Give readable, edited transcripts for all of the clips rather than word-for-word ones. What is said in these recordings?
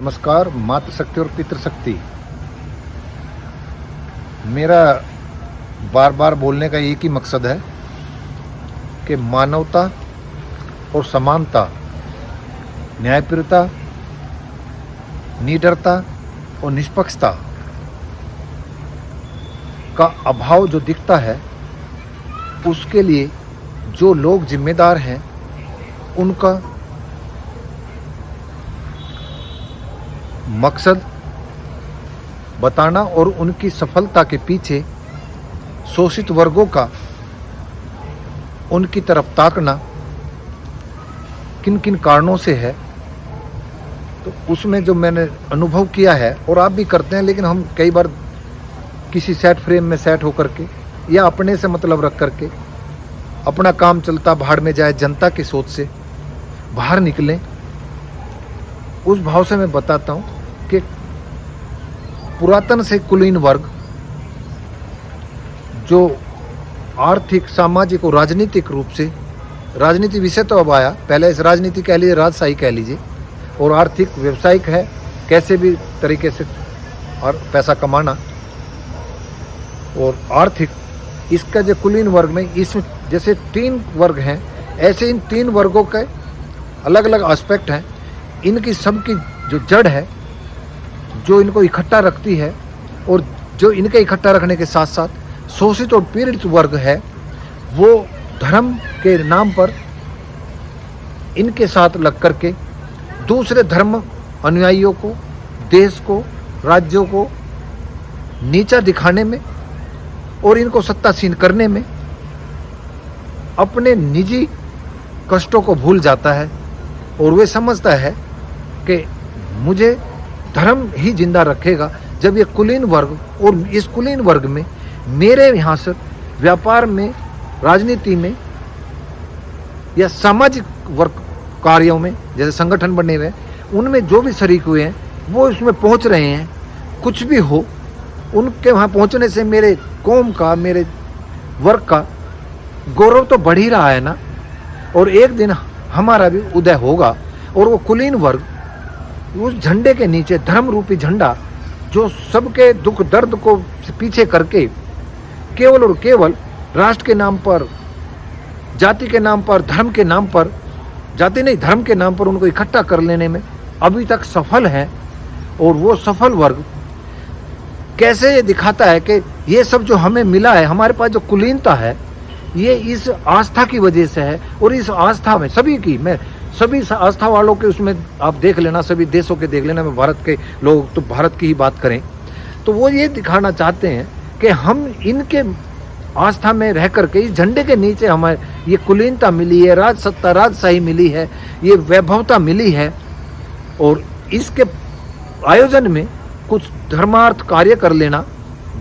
नमस्कार। मातृशक्ति और पितृशक्ति, मेरा बार बार बोलने का एक ही मकसद है कि मानवता और समानता, न्यायप्रियता, निडरता और निष्पक्षता का अभाव जो दिखता है, उसके लिए जो लोग जिम्मेदार हैं उनका मकसद बताना और उनकी सफलता के पीछे शोषित वर्गों का उनकी तरफ ताकना किन किन कारणों से है। तो उसमें जो मैंने अनुभव किया है, और आप भी करते हैं, लेकिन हम कई बार किसी सेट फ्रेम में सेट होकर के या अपने से मतलब रख करके अपना काम चलता भाड़ में जाए, जनता की सोच से बाहर निकलें, उस भाव से मैं बताता हूँ कि पुरातन से कुलीन वर्ग जो आर्थिक, सामाजिक और राजनीतिक रूप से, राजनीति विषय तो अब आया, पहले इस राजनीति कह लीजिए, राजशाही कह लीजिए, और आर्थिक व्यावसायिक है, कैसे भी तरीके से और पैसा कमाना, और आर्थिक, इसका जो कुलीन वर्ग में इसमें जैसे 3 वर्ग हैं, ऐसे इन 3 वर्गों के अलग अलग एस्पेक्ट हैं। इनकी सबकी जो जड़ है, जो इनको इकट्ठा रखती है, और जो इनके इकट्ठा रखने के साथ साथ शोषित और पीड़ित वर्ग है, वो धर्म के नाम पर इनके साथ लग करके दूसरे धर्म अनुयायियों को, देश को, राज्यों को नीचा दिखाने में और इनको सत्तासीन करने में अपने निजी कष्टों को भूल जाता है, और वे समझता है कि मुझे धर्म ही जिंदा रखेगा। जब ये कुलीन वर्ग, और इस कुलीन वर्ग में मेरे यहाँ से व्यापार में, राजनीति में या सामाजिक वर्ग कार्यों में, जैसे संगठन बने हुए हैं, उनमें जो भी शरीक हुए हैं वो इसमें पहुँच रहे हैं, कुछ भी हो, उनके वहाँ पहुँचने से मेरे कौम का, मेरे वर्ग का गौरव तो बढ़ ही रहा है ना। और एक दिन हमारा भी उदय होगा, और वो कुलीन वर्ग उस झंडे के नीचे, धर्म रूपी झंडा जो सबके दुख दर्द को पीछे करके केवल और केवल राष्ट्र के नाम पर, जाति के नाम पर, धर्म के नाम पर, जाति नहीं धर्म के नाम पर उनको इकट्ठा कर लेने में अभी तक सफल है। और वो सफल वर्ग कैसे ये दिखाता है कि ये सब जो हमें मिला है, हमारे पास जो कुलीनता है, ये इस आस्था की वजह से है। और इस आस्था में सभी की, मैं सभी आस्था वालों के उसमें आप देख लेना, सभी देशों के देख लेना, मैं भारत के लोग तो भारत की ही बात करें, तो वो ये दिखाना चाहते हैं कि हम इनके आस्था में रह करके इस झंडे के नीचे हमें ये कुलीनता मिली है, राज सत्ता, राजशाही मिली है, ये वैभवता मिली है, और इसके आयोजन में कुछ धर्मार्थ कार्य कर लेना,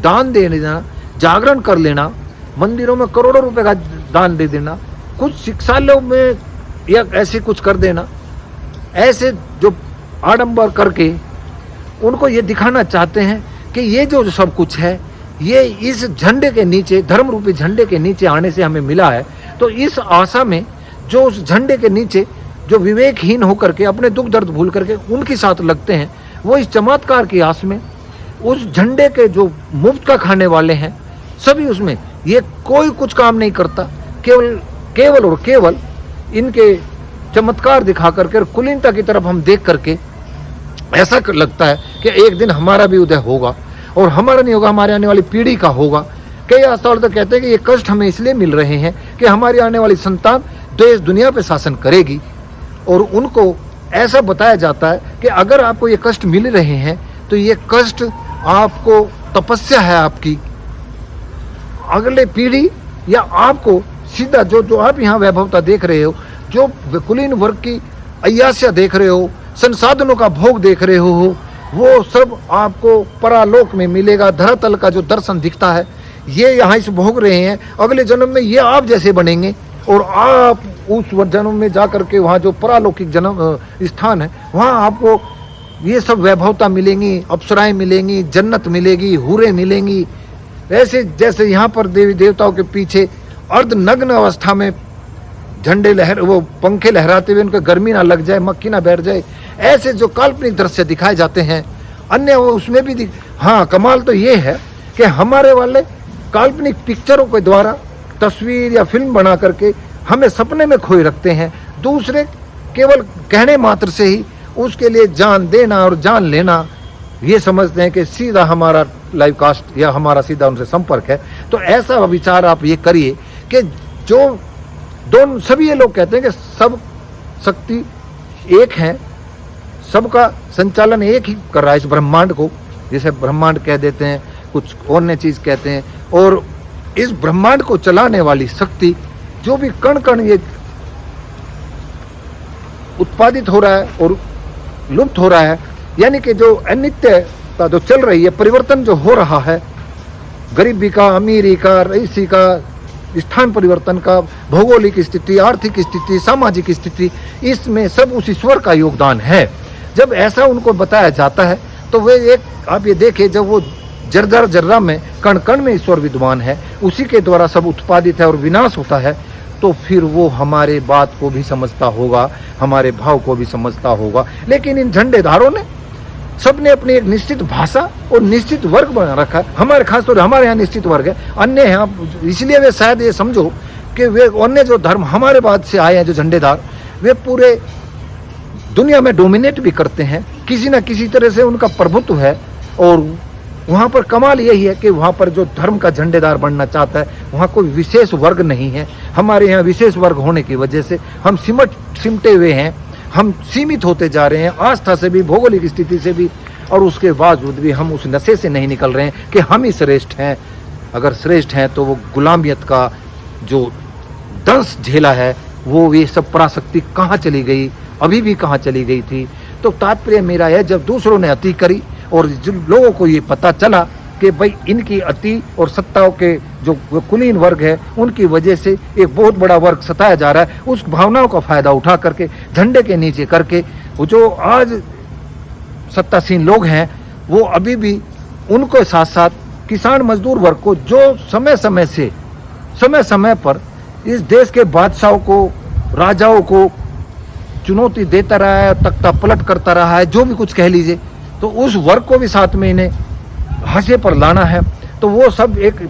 दान दे देना, जागरण कर लेना, मंदिरों में करोड़ों रुपए का दान दे देना, कुछ शिक्षालयों में या ऐसे कुछ कर देना, ऐसे जो आडंबर करके उनको ये दिखाना चाहते हैं कि ये जो सब कुछ है, ये इस झंडे के नीचे, धर्म रूपी झंडे के नीचे आने से हमें मिला है। तो इस आशा में जो उस झंडे के नीचे जो विवेकहीन होकर के अपने दुख दर्द भूल करके उनके साथ लगते हैं, वो इस चमत्कार की आस में उस झंडे के जो मुफ्त का खाने वाले हैं, सभी उसमें, ये कोई कुछ काम नहीं करता, केवल और केवल इनके चमत्कार दिखा करके, कुलीनता की तरफ हम देख करके ऐसा लगता है कि एक दिन हमारा भी उदय होगा, और हमारा नहीं होगा, हमारे आने वाली पीढ़ी का होगा। कई आस्थावाले तो कहते हैं कि ये कष्ट हमें इसलिए मिल रहे हैं कि हमारी आने वाली संतान देश दुनिया पे शासन करेगी, और उनको ऐसा बताया जाता है कि अगर आपको ये कष्ट मिल रहे हैं तो ये कष्ट आपको तपस्या है आपकी, अगले पीढ़ी या आपको सीधा जो आप यहाँ वैभवता देख रहे हो, जो कुलीन वर्ग की अय्यासियाँ देख रहे हो, संसाधनों का भोग देख रहे हो, वो सब आपको परालोक में मिलेगा। धरातल का जो दर्शन दिखता है, ये यहाँ इस भोग रहे हैं, अगले जन्म में ये आप जैसे बनेंगे, और आप उस जन्म में जा करके वहाँ जो परालौकिक जन्म स्थान है, वहाँ आपको ये सब वैभवता मिलेंगी, अप्सराएं मिलेंगी, जन्नत मिलेगी, हूरें मिलेंगी। ऐसे जैसे यहाँ पर देवी देवताओं के पीछे अर्धनग्न अवस्था में झंडे वो पंखे लहराते हुए उनका गर्मी ना लग जाए, मक्खी ना बैठ जाए, ऐसे जो काल्पनिक दृश्य दिखाए जाते हैं अन्य वो उसमें भी हाँ, कमाल तो ये है कि हमारे वाले काल्पनिक पिक्चरों के द्वारा तस्वीर या फिल्म बना करके हमें सपने में खोए रखते हैं। दूसरे केवल कहने मात्र से ही उसके लिए जान देना और जान लेना ये समझते हैं कि सीधा हमारा लाइव कास्ट या हमारा सीधा उनसे संपर्क है। तो ऐसा विचार आप ये करिए कि जो दोनों सभी ये लोग कहते हैं कि सब शक्ति एक है, सबका संचालन एक ही कर रहा है इस ब्रह्मांड को, जिसे ब्रह्मांड कह देते हैं, कुछ अन्य चीज कहते हैं। और इस ब्रह्मांड को चलाने वाली शक्ति जो भी कण कण ये उत्पादित हो रहा है और लुप्त हो रहा है, यानी कि जो अनित्यता जो चल रही है, परिवर्तन जो हो रहा है, गरीबी का, अमीरी का, रईसी का, स्थान परिवर्तन का, भौगोलिक स्थिति, आर्थिक स्थिति, सामाजिक स्थिति, इसमें सब उस ईश्वर का योगदान है। जब ऐसा उनको बताया जाता है तो वे एक आप ये देखें, जब वो जर्रा जर्रा में, कण कण में ईश्वर विद्वान है, उसी के द्वारा सब उत्पादित है और विनाश होता है, तो फिर वो हमारे बात को भी समझता होगा, हमारे भाव को भी समझता होगा। लेकिन इन झंडेदारों ने सबने अपनी एक निश्चित भाषा और निश्चित वर्ग बना रखा है। हमारे खासतौर हमारे यहाँ निश्चित वर्ग है, अन्य यहाँ इसलिए वे शायद ये समझो कि वे अन्य जो धर्म हमारे बाद से आए हैं, जो झंडेदार, वे पूरे दुनिया में डोमिनेट भी करते हैं, किसी न किसी तरह से उनका प्रभुत्व है। और वहाँ पर कमाल यही है कि वहाँ पर जो धर्म का झंडेदार बनना चाहता है, वहाँ कोई विशेष वर्ग नहीं है। हमारे यहाँ विशेष वर्ग होने की वजह से हम सिमटे हुए हैं, हम सीमित होते जा रहे हैं, आस्था से भी, भौगोलिक स्थिति से भी, और उसके बावजूद भी हम उस नशे से नहीं निकल रहे हैं कि हम ही श्रेष्ठ हैं। अगर श्रेष्ठ हैं तो वो गुलामियत का जो दंश झेला है, वो ये सब पराशक्ति कहाँ चली गई, अभी भी कहाँ चली गई थी। तो तात्पर्य मेरा है, जब दूसरों ने अति करी और जिन लोगों को ये पता चला कि भाई इनकी अति और सत्ताओं के जो कुलीन वर्ग है, उनकी वजह से एक बहुत बड़ा वर्ग सताया जा रहा है, उस भावनाओं का फायदा उठा करके झंडे के नीचे करके वो जो आज सत्तासीन लोग हैं, वो अभी भी उनको साथ साथ किसान मजदूर वर्ग को, जो समय समय पर इस देश के बादशाहों को, राजाओं को चुनौती देता रहा है, तख्ता पलट करता रहा है, जो भी कुछ कह लीजिए, तो उस वर्ग को भी साथ में इन्हें हाशिए पर लाना है। तो वो सब एक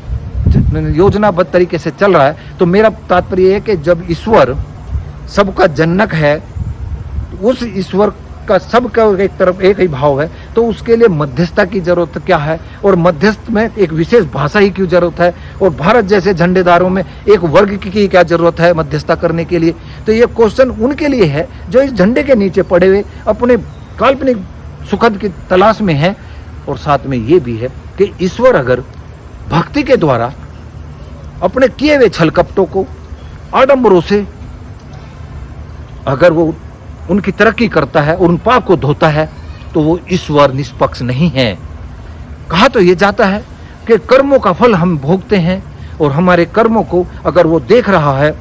योजनाबद्ध तरीके से चल रहा है। तो मेरा तात्पर्य है कि जब ईश्वर सबका जनक है, उस ईश्वर का सबका एक तरफ एक ही भाव है, तो उसके लिए मध्यस्थता की जरूरत क्या है, और मध्यस्थ में एक विशेष भाषा ही क्यों जरूरत है, और भारत जैसे झंडेदारों में एक वर्ग की क्या जरूरत है मध्यस्थता करने के लिए। तो ये क्वेश्चन उनके लिए है जो इस झंडे के नीचे पड़े हुए अपने काल्पनिक सुखद की तलाश में है। और साथ में ये भी है कि ईश्वर अगर भक्ति के द्वारा अपने किए हुए छल कपटों को, आडंबरों से अगर वो उनकी तरक्की करता है और उन पाप को धोता है, तो वो ईश्वर निष्पक्ष नहीं है। कहा तो ये जाता है कि कर्मों का फल हम भोगते हैं, और हमारे कर्मों को अगर वो देख रहा है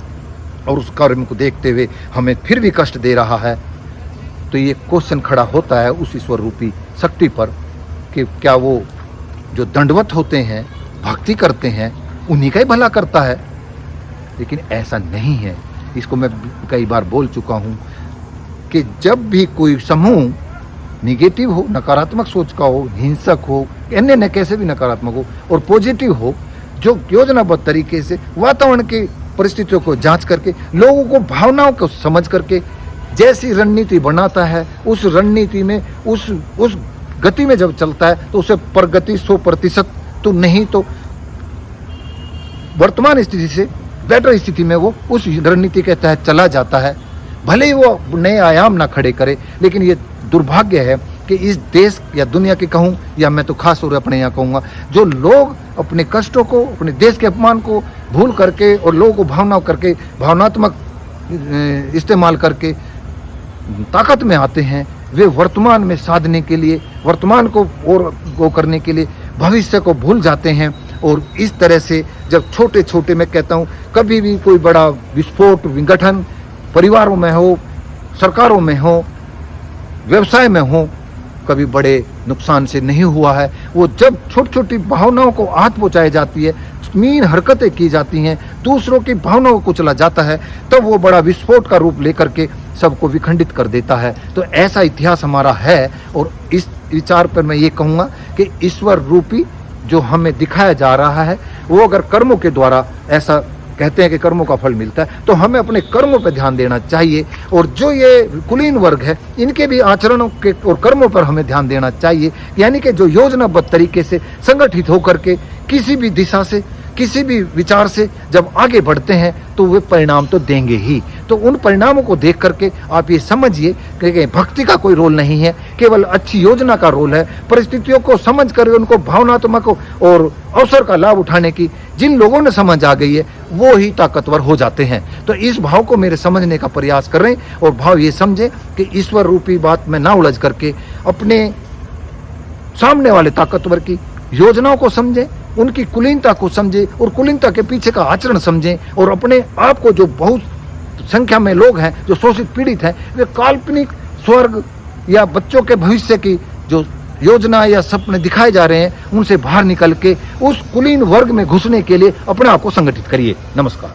और उस कर्म को देखते हुए हमें फिर भी कष्ट दे रहा है, तो ये क्वेश्चन खड़ा होता है उस ईश्वर रूपी शक्ति पर कि क्या वो जो दंडवत होते हैं, भक्ति करते हैं, उन्हीं का ही भला करता है। लेकिन ऐसा नहीं है। इसको मैं कई बार बोल चुका हूँ कि जब भी कोई समूह निगेटिव हो, नकारात्मक सोच का हो, हिंसक हो, अन्य न कैसे भी नकारात्मक हो, और पॉजिटिव हो, जो योजनाबद्ध तरीके से वातावरण की परिस्थितियों को जांच करके, लोगों को भावनाओं को समझ करके जैसी रणनीति बनाता है, उस रणनीति में उस गति में जब चलता है, तो उसे प्रगति 100% तो नहीं तो वर्तमान स्थिति से बेटर स्थिति में वो उस रणनीति के तहत चला जाता है। भले ही वो नए आयाम ना खड़े करे, लेकिन ये दुर्भाग्य है कि इस देश या दुनिया के कहूँ, या मैं तो खास तौर अपने यहाँ कहूँगा, जो लोग अपने कष्टों को, अपने देश के अपमान को भूल करके और लोगों को भावनात्मक इस्तेमाल करके ताकत में आते हैं, वे वर्तमान में साधने के लिए, वर्तमान को और वो करने के लिए भविष्य को भूल जाते हैं। और इस तरह से जब छोटे छोटे, मैं कहता हूँ, कभी भी कोई बड़ा विस्फोट, विघटन परिवारों में हो, सरकारों में हो, व्यवसाय में हो, कभी बड़े नुकसान से नहीं हुआ है। वो जब छोटी छोटी भावनाओं को आहत पहुँचाई जाती है, मीन हरकतें की जाती हैं, दूसरों की भावनाओं को कुचला जाता है, तब वो बड़ा विस्फोट का रूप लेकर के सबको विखंडित कर देता है। तो ऐसा इतिहास हमारा है। और इस विचार पर मैं ये कहूँगा कि ईश्वर रूपी जो हमें दिखाया जा रहा है, वो अगर कर्मों के द्वारा, ऐसा कहते हैं कि कर्मों का फल मिलता है, तो हमें अपने कर्मों पर ध्यान देना चाहिए। और जो ये कुलीन वर्ग है, इनके भी आचरणों के और कर्मों पर हमें ध्यान देना चाहिए। यानी कि जो योजनाबद्ध तरीके से संगठित होकर के किसी भी दिशा से, किसी भी विचार से जब आगे बढ़ते हैं, तो वे परिणाम तो देंगे ही। तो उन परिणामों को देख करके आप ये समझिए कि भक्ति का कोई रोल नहीं है, केवल अच्छी योजना का रोल है। परिस्थितियों को समझ कर उनको भावनात्मक और अवसर का लाभ उठाने की जिन लोगों ने समझ आ गई है, वो ही ताकतवर हो जाते हैं। तो इस भाव को मेरे समझने का प्रयास करें और भाव ये समझें कि ईश्वर रूपी बात में ना उलझ करके अपने सामने वाले ताकतवर की योजनाओं को समझें, उनकी कुलीनता को समझें और कुलीनता के पीछे का आचरण समझें। और अपने आप को, जो बहुत संख्या में लोग हैं जो शोषित पीड़ित हैं, वे काल्पनिक स्वर्ग या बच्चों के भविष्य की जो योजना या सपने दिखाए जा रहे हैं, उनसे बाहर निकल के उस कुलीन वर्ग में घुसने के लिए अपने आप को संगठित करिए। नमस्कार।